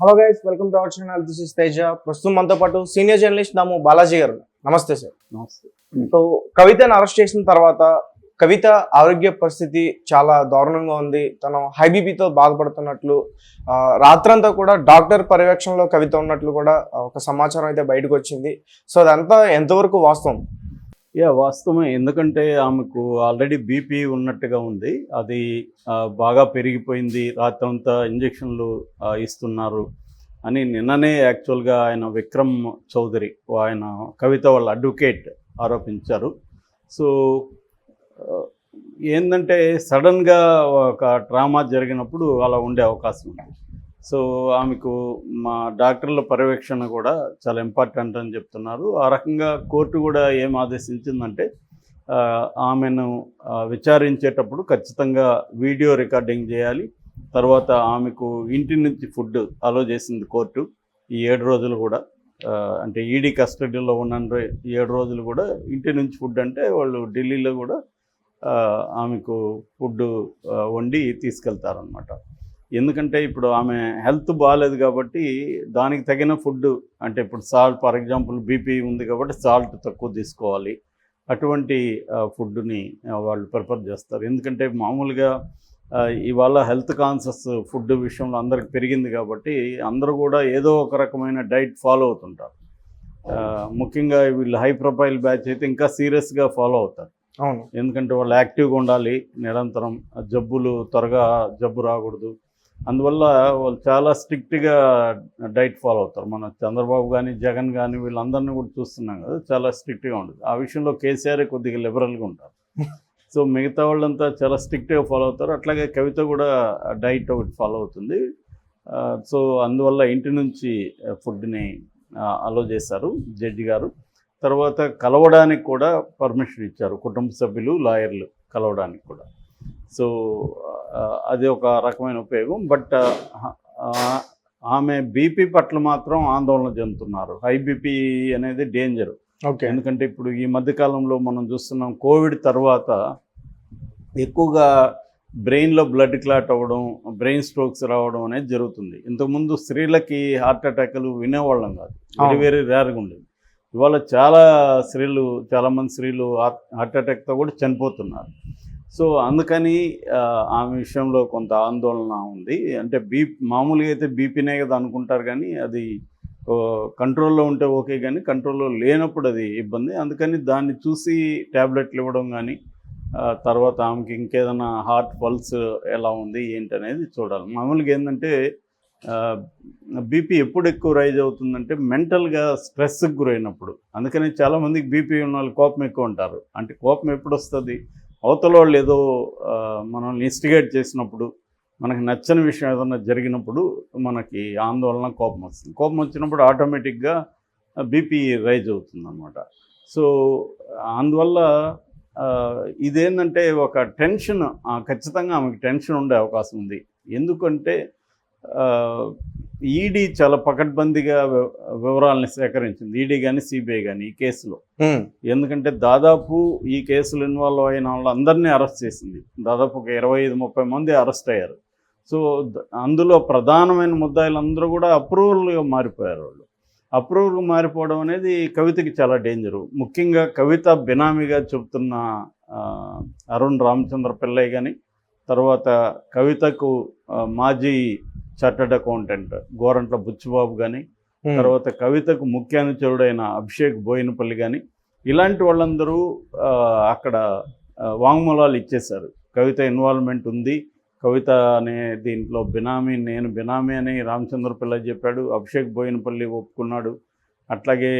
Hello guys, welcome to our channel. This is Teja. ప్రస్తుతం మనతో పాటు సీనియర్ జర్నలిస్ట్ దాము బాలాజీ గారు. నమస్తే సార్. నమస్తే. సో కవితను అరెస్ట్ చేసిన తర్వాత కవిత ఆరోగ్య పరిస్థితి చాలా దారుణంగా ఉంది. తను హై బీపీతో బాధపడుతున్నట్లు, రాత్రంతా కూడా డాక్టర్ పర్యవేక్షణలో కవిత ఉన్నట్లు కూడా ఒక సమాచారం అయితే బయటకు వచ్చింది. సో అదంతా ఎంతవరకు వాస్తవం? వాస్తవమే. ఎందుకంటే ఆమెకు ఆల్రెడీ బీపీ ఉన్నట్టుగా ఉంది. అది బాగా పెరిగిపోయింది, రాత్రంతా ఇంజెక్షన్లు ఇస్తున్నారు అని నిన్ననే యాక్చువల్గా ఆయన విక్రమ్ చౌదరి, ఆయన కవిత వాళ్ళ అడ్వకేట్ ఆరోపించారు. సో ఏంటంటే సడన్గా ఒక ట్రామా జరిగినప్పుడు అలా ఉండే అవకాశం ఉంది. సో ఆమెకు మా డాక్టర్ల పర్యవేక్షణ కూడా చాలా ఇంపార్టెంట్ అని చెప్తున్నారు. ఆ రకంగా కోర్టు కూడా ఏం ఆదేశించిందంటే ఆమెను విచారించేటప్పుడు ఖచ్చితంగా వీడియో రికార్డింగ్ చేయాలి. తర్వాత ఆమెకు ఇంటి నుంచి ఫుడ్ అలో చేసింది కోర్టు. ఈ 7 రోజులు కూడా, అంటే ఈడీ కస్టడీలో ఉన్న 7 రోజులు కూడా ఇంటి నుంచి ఫుడ్, అంటే వాళ్ళు ఢిల్లీలో కూడా ఆమెకు ఫుడ్ వండి తీసుకెళ్తారనమాట. ఎందుకంటే ఇప్పుడు ఆమె హెల్త్ బాగాలేదు కాబట్టి దానికి తగిన ఫుడ్, అంటే ఇప్పుడు సాల్ట్, ఫర్ ఎగ్జాంపుల్ బీపీ ఉంది కాబట్టి సాల్ట్ తక్కువ తీసుకోవాలి, అటువంటి ఫుడ్ని వాళ్ళు ప్రిఫర్ చేస్తారు. ఎందుకంటే మామూలుగా ఇవాళ హెల్త్ కాన్షియస్ ఫుడ్ విషయంలో అందరికి పెరిగింది కాబట్టి అందరూ కూడా ఏదో ఒక రకమైన డైట్ ఫాలో అవుతుంటారు. ముఖ్యంగా వీళ్ళు హై ప్రొఫైల్ బ్యాచ్ అయితే ఇంకా సీరియస్గా ఫాలో అవుతారు. అవును. ఎందుకంటే వాళ్ళు యాక్టివ్గా ఉండాలి, నిరంతరం త్వరగా జబ్బు రాకూడదు. అందువల్ల వాళ్ళు చాలా స్ట్రిక్ట్గా డైట్ ఫాలో అవుతారు. మన చంద్రబాబు కానీ జగన్ కానీ వీళ్ళందరినీ కూడా చూస్తున్నాం కదా, చాలా స్ట్రిక్ట్గా ఉంటుంది. ఆ విషయంలో కేసీఆర్ కొద్దిగా లిబరల్గా ఉంటారు. సో మిగతా వాళ్ళంతా చాలా స్ట్రిక్ట్గా ఫాలో అవుతారు. అట్లాగే కవిత కూడా డైట్ ఒకటి ఫాలో అవుతుంది. సో అందువల్ల ఇంటి నుంచి ఫుడ్ని అలో చేశారు జడ్జి గారు. తర్వాత కలవడానికి కూడా పర్మిషన్ ఇచ్చారు, కుటుంబ సభ్యులు, లాయర్లు కలవడానికి కూడా. సో అది ఒక రకమైన ఉపయోగం. బట్ ఆమె బీపీ పట్ల మాత్రం ఆందోళన చెందుతున్నారు. హై బీపీ అనేది డేంజర్. ఓకే. ఎందుకంటే ఇప్పుడు ఈ మధ్యకాలంలో మనం చూస్తున్నాం, కోవిడ్ తర్వాత ఎక్కువగా బ్రెయిన్లో బ్లడ్ క్లాట్ అవ్వడం, బ్రెయిన్ స్ట్రోక్స్ రావడం అనేది జరుగుతుంది. ఇంతకుముందు స్త్రీలకి హార్ట్ అటాక్లు వినేవాళ్ళం కాదు, వెరీ వెరీ రేర్గా ఉండేది. ఇవాళ చాలామంది స్త్రీలు హార్ట్ అటాక్తో కూడా చనిపోతున్నారు. సో అందుకని ఆమె విషయంలో కొంత ఆందోళన ఉంది. అంటే మామూలుగా అయితే బీపీనే కదా అనుకుంటారు, కానీ అది కంట్రోల్లో ఉంటే ఓకే, కానీ కంట్రోల్లో లేనప్పుడు అది ఇబ్బంది. అందుకని దాన్ని చూసి ట్యాబ్లెట్లు ఇవ్వడం కానీ, తర్వాత ఆమెకి ఇంకేదైనా హార్ట్ పల్స్ ఎలా ఉంది ఏంటి అనేది చూడాలి. మామూలుగా ఏంటంటే బీపీ ఎప్పుడు ఎక్కువ రైజ్ అవుతుందంటే మెంటల్గా స్ట్రెస్కి గురైనప్పుడు. అందుకని చాలామందికి బీపీ ఉన్న వాళ్ళు కోపం ఎక్కువ ఉంటారు. అంటే కోపం ఎప్పుడు వస్తుంది? అవతల వాళ్ళు ఏదో మనల్ని ఇన్స్టిగేట్ చేసినప్పుడు, మనకు నచ్చని విషయం ఏదైనా జరిగినప్పుడు మనకి ఆందోళన, కోపం వస్తుంది. కోపం వచ్చినప్పుడు ఆటోమేటిక్గా బీపీ రైజ్ అవుతుంది అన్నమాట. సో అందువల్ల ఇదేంటంటే ఒక టెన్షన్, ఖచ్చితంగా ఆమెకు టెన్షన్ ఉండే అవకాశం ఉంది. ఎందుకంటే ఈడీ చాలా పకడ్బందీగా వివరాలని సేకరించింది, ఈడీ కానీ సిబిఐ కానీ ఈ కేసులో. ఎందుకంటే దాదాపు ఈ కేసులో ఇన్వాల్వ్ అయిన వాళ్ళందరినీ అరెస్ట్ చేసింది. దాదాపు ఒక 25-30 మంది అరెస్ట్ అయ్యారు. సో అందులో ప్రధానమైన ముద్దాయిలందరూ కూడా అప్రూవల్గా మారిపోయారు. వాళ్ళు అప్రూవల్గా మారిపోవడం అనేది కవితకి చాలా డేంజరు. ముఖ్యంగా కవిత బినామీగా చెబుతున్న అరుణ్ రామచంద్ర పిల్లయ్య కానీ, తర్వాత కవితకు మాజీ చార్టర్డ్ అకౌంటెంట్ గోరంట్ల బుచ్చిబాబు కానీ, తర్వాత కవితకు ముఖ్య అనుచరుడైన అభిషేక్ బోయినపల్లి కానీ, ఇలాంటి వాళ్ళందరూ అక్కడ వాంగ్మూలాలు ఇచ్చేశారు. కవిత ఇన్వాల్వ్మెంట్ ఉంది, కవిత అనే దీంట్లో నేను బినామీ అని రామచంద్ర పిల్ల చెప్పాడు, అభిషేక్ బోయినపల్లి ఒప్పుకున్నాడు. అట్లాగే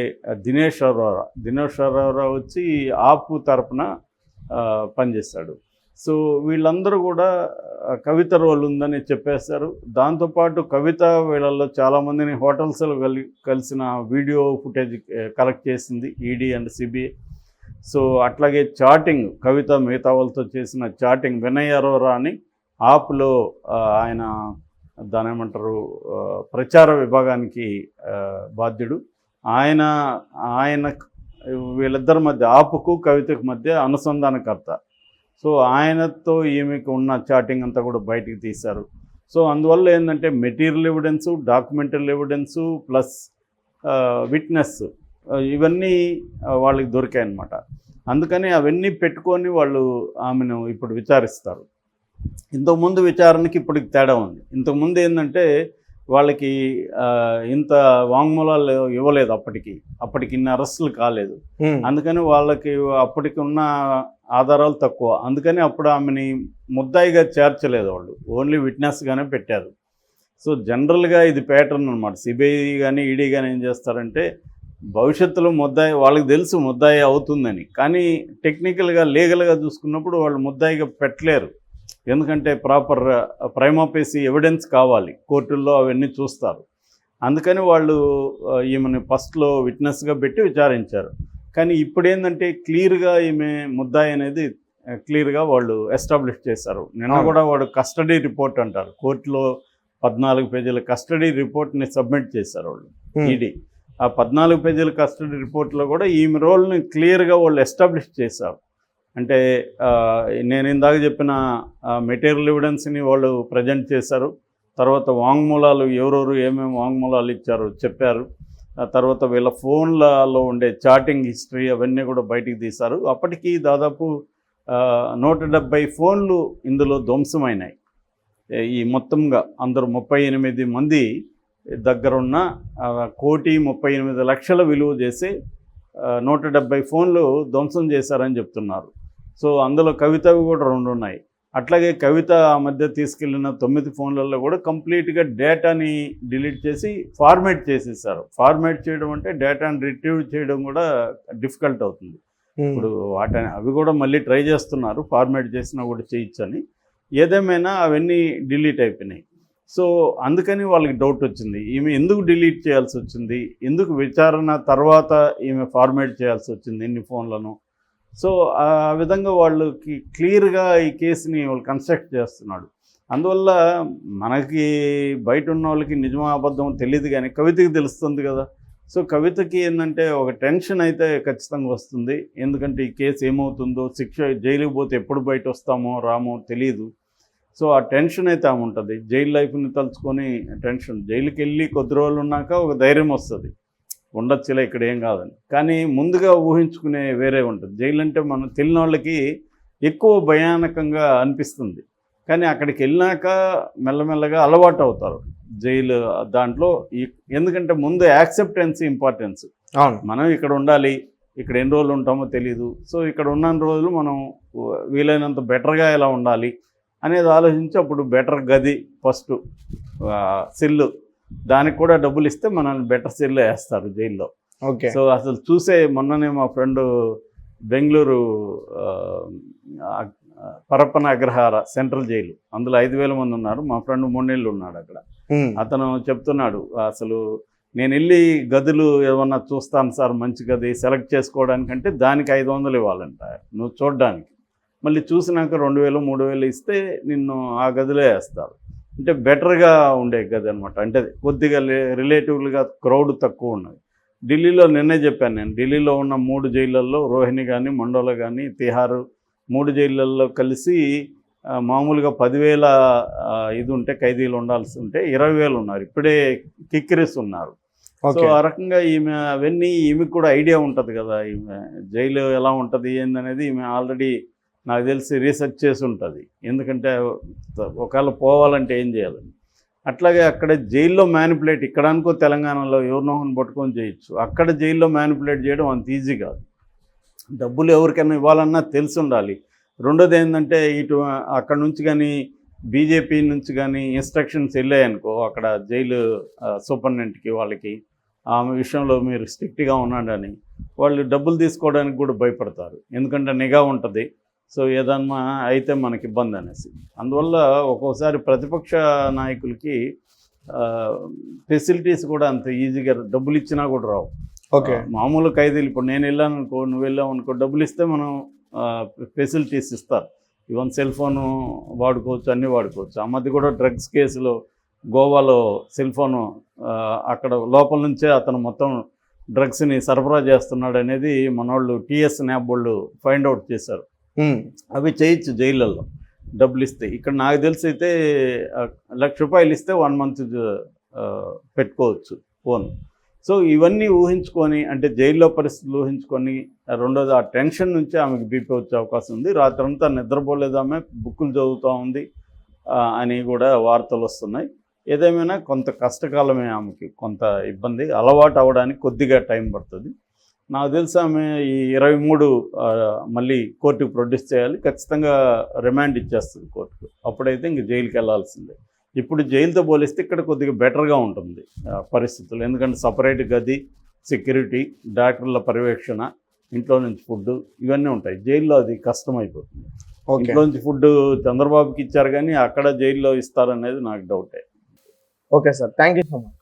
దినేష్ అరోరా వచ్చి ఆపు తరపున పనిచేశాడు. సో వీళ్ళందరూ కూడా కవిత రోల్ ఉందని చెప్పేశారు. దాంతోపాటు కవిత వీళ్ళల్లో చాలామందిని హోటల్స్లో కలిసిన వీడియో ఫుటేజ్ కలెక్ట్ చేసింది ఈడీ అండ్ సిబిఐ. సో అట్లాగే చాటింగ్, కవిత మిగతా వాళ్ళతో చేసిన చాటింగ్, వినయ్ అరోరా అని ఆప్లో ఆయన దాని ఏమంటారు ప్రచార విభాగానికి బాధ్యుడు. ఆయన వీళ్ళిద్దరి మధ్య, ఆపుకు కవితకు మధ్య అనుసంధానకర్త. సో ఆయనతో ఈమెకు ఉన్న చాటింగ్ అంతా కూడా బయటికి తీశారు. సో అందువల్ల ఏంటంటే material evidence, documentary evidence plus witness ఇవన్నీ వాళ్ళకి దొరికాయి అన్నమాట. అందుకని అవన్నీ పెట్టుకొని వాళ్ళు ఆమెను ఇప్పుడు విచారిస్తారు. ఇంతకుముందు విచారణకి ఇప్పటికి తేడా ఉంది. ఇంతకుముందు ఏంటంటే వాళ్ళకి ఇంత వాంగ్మూలాలు ఇవ్వలేదు, అప్పటికి ఇన్ని అరెస్టులు కాలేదు. అందుకని వాళ్ళకి అప్పటికి ఉన్న ఆధారాలు తక్కువ. అందుకని అప్పుడు ఆమెని ముద్దాయిగా చేర్చలేదు, వాళ్ళు ఓన్లీ విట్నెస్గానే పెట్టారు. సో జనరల్గా ఇది ప్యాటర్న్ అనమాట. సిబిఐ కానీ ఈడీ కానీ ఏం చేస్తారంటే భవిష్యత్తులో ముద్దాయి వాళ్ళకి తెలుసు ముద్దాయి అవుతుందని, కానీ టెక్నికల్గా లీగల్గా చూసుకున్నప్పుడు వాళ్ళు ముద్దాయిగా పెట్టలేరు. ఎందుకంటే ప్రాపర్ ప్రైమాపేసి ఎవిడెన్స్ కావాలి, కోర్టుల్లో అవన్నీ చూస్తారు. అందుకని వాళ్ళు ఈమెను ఫస్ట్లో విట్నెస్గా పెట్టి విచారించారు. కానీ ఇప్పుడు ఏంటంటే క్లియర్గా ఈమె ముద్దాయి అనేది క్లియర్గా వాళ్ళు ఎస్టాబ్లిష్ చేశారు. నిన్న కూడా వాడు కస్టడీ రిపోర్ట్ అంటారు, కోర్టులో 14 పేజీల కస్టడీ రిపోర్ట్ని సబ్మిట్ చేశారు వాళ్ళు ఈడీ. ఆ 14 పేజీల కస్టడీ రిపోర్ట్లో కూడా ఈమె రోల్ని క్లియర్గా వాళ్ళు ఎస్టాబ్లిష్ చేశారు. అంటే నేను ఇందాక చెప్పిన మెటీరియల్ ఎవిడెన్స్ని వాళ్ళు ప్రజెంట్ చేశారు. తర్వాత వాంగ్మూలాలు ఎవరెవరు ఏమేమి వాంగ్మూలాలు ఇచ్చారో చెప్పారు. ఆ తర్వాత వీళ్ళ ఫోన్లలో ఉండే చాటింగ్ హిస్టరీ అవన్నీ కూడా బయటికి తీశారు. అప్పటికి దాదాపు 170 ఫోన్లు ఇందులో ధ్వంసమైనాయి. ఈ మొత్తంగా అందరూ 38 మంది దగ్గరున్న 1,38,00,000 విలువ చేసి 170 ఫోన్లు ధ్వంసం చేశారని చెప్తున్నారు. సో అందులో కవితవి కూడా 2 ఉన్నాయి. అట్లాగే కవిత ఆ మధ్య తీసుకెళ్లిన 9 ఫోన్లలో కూడా కంప్లీట్గా డేటాని డిలీట్ చేసి ఫార్మేట్ చేసేసారు. ఫార్మేట్ చేయడం అంటే డేటాని రిట్రీవ్ చేయడం కూడా డిఫికల్ట్ అవుతుంది. ఇప్పుడు అవి కూడా మళ్ళీ ట్రై చేస్తున్నారు, ఫార్మేట్ చేసినా కూడా చేయొచ్చని. ఏదేమైనా అవన్నీ డిలీట్ అయిపోయినాయి. సో అందుకని వాళ్ళకి డౌట్ వచ్చింది, ఈమె ఎందుకు డిలీట్ చేయాల్సి వచ్చింది, ఎందుకు విచారణ తర్వాత ఈమె ఫార్మేట్ చేయాల్సి వచ్చింది ఇన్ని ఫోన్లను. సో ఆ విధంగా వాళ్ళకి క్లియర్గా ఈ కేసుని వాళ్ళు కన్స్ట్రక్ట్ చేస్తున్నాడు. అందువల్ల మనకి బయట ఉన్న వాళ్ళకి నిజమా అబద్ధం తెలియదు, కానీ కవితకి తెలుస్తుంది కదా. సో కవితకి ఏంటంటే ఒక టెన్షన్ అయితే ఖచ్చితంగా వస్తుంది. ఎందుకంటే ఈ కేసు ఏమవుతుందో, శిక్ష జైలుకి పోతే ఎప్పుడు బయట వస్తామో రామో తెలియదు. సో ఆ టెన్షన్ అయితే ఆమె ఉంటుంది. జైలు లైఫ్ని తలుచుకొని టెన్షన్. జైలుకి వెళ్ళి కొద్ది రోజులు ఉన్నాక ఒక ధైర్యం వస్తుంది, ఉండొచ్చులే ఇక్కడ ఏం కాదని. కానీ ముందుగా ఊహించుకునే వేరే ఉంటుంది. జైలు అంటే మనం తెలియని వాళ్ళకి ఎక్కువ భయానకంగా అనిపిస్తుంది, కానీ అక్కడికి వెళ్ళినాక మెల్లమెల్లగా అలవాటు అవుతారు జైలు దాంట్లో. ఎందుకంటే ముందు యాక్సెప్టెన్స్ ఇంపార్టెన్స్. మనం ఇక్కడ ఉండాలి, ఇక్కడ ఎన్ని రోజులు ఉంటామో తెలీదు. సో ఇక్కడ ఉన్న రోజులు మనం వీలైనంత బెటర్గా ఎలా ఉండాలి అనేది ఆలోచించి అప్పుడు బెటర్ గది ఫస్ట్ సెల్లు, దానికి కూడా డబ్బులు ఇస్తే మనల్ని బెటర్ సెల్లో వేస్తారు జైల్లో. ఓకే. సో అసలు చూసే మొన్ననే మా friend Bengaluru Parappana Agrahara central jail, అందులో 5,000 మంది ఉన్నారు. మా ఫ్రెండ్ 3 నెలలు ఉన్నాడు అక్కడ. అతను చెప్తున్నాడు, అసలు నేను వెళ్ళి గదులు ఏమన్నా చూస్తాను సార్, మంచి గది సెలెక్ట్ చేసుకోవడానికంటే దానికి 500 ఇవ్వాలంట నువ్వు చూడడానికి. మళ్ళీ చూసినాక 2,000 3,000 ఇస్తే నిన్ను ఆ గదిలో వేస్తారు. అంటే బెటర్గా ఉండే గది అనమాట. అంటే కొద్దిగా రిలేటివ్గా క్రౌడ్ తక్కువ ఉన్నది. ఢిల్లీలో నిన్నే చెప్పాను నేను, ఢిల్లీలో ఉన్న 3 జైళ్ళల్లో రోహిణి కానీ మండోలా కానీ తిహారు 3 జైళ్ళల్లో కలిసి మామూలుగా 10,000 ఇది ఉంటే ఖైదీలు ఉండాల్సి ఉంటే 20,000 ఉన్నారు. ఇప్పుడే కిక్కిరిస్తున్నారు. సో ఆ రకంగా ఈమె అవన్నీ ఈమెకు కూడా ఐడియా ఉంటుంది కదా, ఈమె జైలు ఎలా ఉంటుంది ఏందనేది ఈమె ఆల్రెడీ నాకు తెలిసి రీసెర్చ్ చేసి ఉంటుంది. ఎందుకంటే ఒకవేళ పోవాలంటే ఏం చేయాలని. అట్లాగే అక్కడ జైల్లో మ్యానిపులేట్, ఇక్కడ అనుకో తెలంగాణలో ఎవరినో పట్టుకొని చేయొచ్చు, అక్కడ జైల్లో మ్యానిపులేట్ చేయడం అంత ఈజీ కాదు. డబ్బులు ఎవరికైనా ఇవ్వాలన్నా తెలిసి ఉండాలి. రెండోది ఏంటంటే ఇటు అక్కడ నుంచి కానీ బీజేపీ నుంచి కానీ ఇన్స్ట్రక్షన్స్ వెళ్ళాయనుకో అక్కడ జైలు సూపరింటెండెంట్కి వాళ్ళకి ఆమె విషయంలో మీరు స్ట్రిక్ట్గా ఉన్నాడని వాళ్ళు డబ్బులు తీసుకోవడానికి కూడా భయపడతారు. ఎందుకంటే నిఘా ఉంటుంది. సో ఏదన్నా అయితే మనకి ఇబ్బంది అనేసి. అందువల్ల ఒక్కోసారి ప్రతిపక్ష నాయకులకి ఫెసిలిటీస్ కూడా అంత ఈజీగా డబ్బులు ఇచ్చినా కూడా రావు. ఓకే. మామూలు ఖైదీలు ఇప్పుడు నేను వెళ్ళాను అనుకో, నువ్వు వెళ్ళావు అనుకో, డబ్బులు ఇస్తే మనం ఫెసిలిటీస్ ఇస్తారు. ఈవెన్ సెల్ ఫోను వాడుకోవచ్చు, అన్నీ వాడుకోవచ్చు. ఆ మధ్య కూడా డ్రగ్స్ కేసులో గోవాలో సెల్ ఫోను అక్కడ లోపల నుంచే అతను మొత్తం డ్రగ్స్ని సరఫరా చేస్తున్నాడు అనేది మన వాళ్ళు టీఎస్ న్యాబ్ వాళ్ళు ఫైండ్ అవుట్ చేశారు. అవి చేయొచ్చు జైళ్ళల్లో. డబ్బులు ఇస్తే. ఇక్కడ నాకు తెలిసి అయితే ₹1,00,000 ఇస్తే 1 మంత్ పెట్టుకోవచ్చు ఫోన్. సో ఇవన్నీ ఊహించుకొని, అంటే జైల్లో పరిస్థితులు ఊహించుకొని, రెండోది ఆ టెన్షన్ నుంచి ఆమెకు బీపీ వచ్చే అవకాశం ఉంది. రాత్రంతా నిద్రపోలేదు ఆమె, బుక్కులు చదువుతూ ఉంది అని కూడా వార్తలు వస్తున్నాయి. ఏదేమైనా కొంత కష్టకాలమే ఆమెకి, కొంత ఇబ్బంది. అలవాటు అవ్వడానికి కొద్దిగా టైం పడుతుంది. నాకు తెలిసి ఆమె ఈ 23 మళ్ళీ కోర్టుకు ప్రొడ్యూస్ చేయాలి. ఖచ్చితంగా రిమాండ్ ఇచ్చేస్తుంది కోర్టుకు. అప్పుడైతే ఇంక జైలుకి వెళ్ళాల్సిందే. ఇప్పుడు జైలుతో పోలిస్తే ఇక్కడ కొద్దిగా బెటర్గా ఉంటుంది పరిస్థితులు. ఎందుకంటే సపరేట్ గది, సెక్యూరిటీ, డాక్టర్ల పర్యవేక్షణ, ఇంట్లో నుంచి ఫుడ్, ఇవన్నీ ఉంటాయి. జైల్లో అది కష్టమైపోతుంది. ఇంట్లో నుంచి ఫుడ్ చంద్రబాబుకి ఇచ్చారు కానీ అక్కడ జైల్లో ఇస్తారనేది నాకు డౌటే. Okay sir, thank you so much.